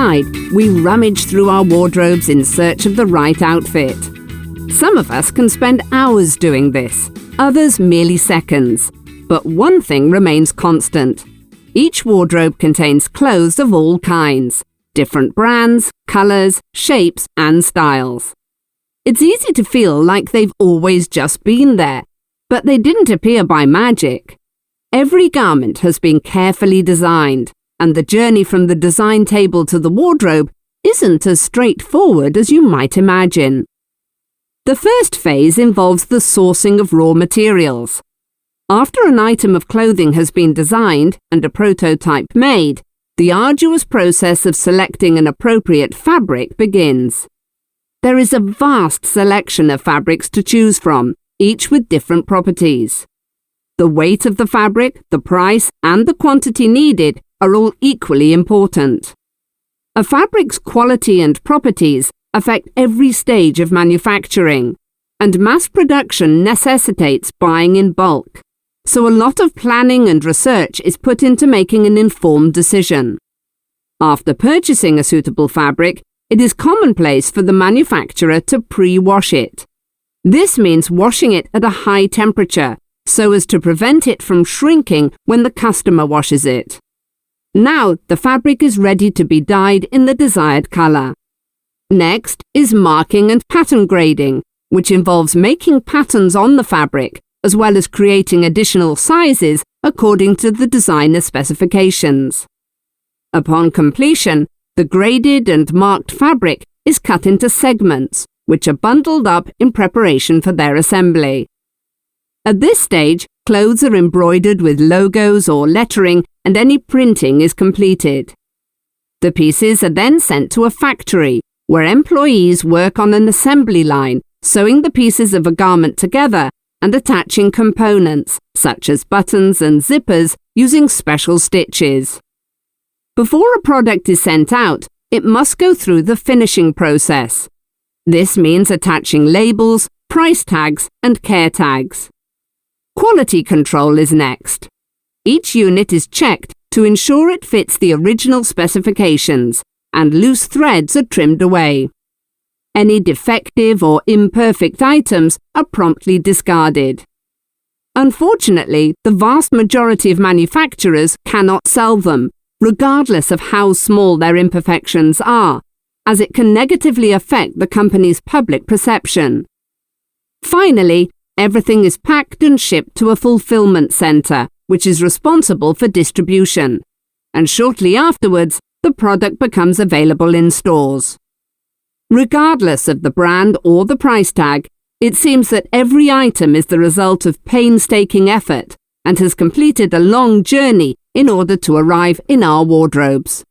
inside, we rummage through our wardrobes in search of the right outfit. Some of us can spend hours doing this, others merely seconds. But one thing remains constant. Each wardrobe contains clothes of all kinds, different brands, colours, shapes and styles. It's easy to feel like they've always just been there, but they didn't appear by magic. Every garment has been carefully designed, and the journey from the design table to the wardrobe isn't as straightforward as you might imagine. The first phase involves the sourcing of raw materials. After an item of clothing has been designed and a prototype made, the arduous process of selecting an appropriate fabric begins. There is a vast selection of fabrics to choose from, each with different properties. The weight of the fabric, the price, and the quantity needed are all equally important. A fabric's quality and properties affect every stage of manufacturing, and mass production necessitates buying in bulk. So a lot of planning and research is put into making an informed decision. After purchasing a suitable fabric, it is commonplace for the manufacturer to pre-wash it. This means washing it at a high temperature, so as to prevent it from shrinking when the customer washes it. Now the fabric is ready to be dyed in the desired colour. Next is marking and pattern grading, which involves making patterns on the fabric, as well as creating additional sizes according to the designer's specifications. Upon completion, the graded and marked fabric is cut into segments, which are bundled up in preparation for their assembly. At this stage, clothes are embroidered with logos or lettering, and any printing is completed. The pieces are then sent to a factory, where employees work on an assembly line, sewing the pieces of a garment together and attaching components, such as buttons and zippers, using special stitches. Before a product is sent out, it must go through the finishing process. This means attaching labels, price tags, and care tags. Quality control is next. Each unit is checked to ensure it fits the original specifications, and loose threads are trimmed away. Any defective or imperfect items are promptly discarded. Unfortunately, the vast majority of manufacturers cannot sell them, regardless of how small their imperfections are, as it can negatively affect the company's public perception. Finally, everything is packed and shipped to a fulfillment center, which is responsible for distribution, and shortly afterwards, the product becomes available in stores. Regardless of the brand or the price tag, it seems that every item is the result of painstaking effort and has completed a long journey in order to arrive in our wardrobes.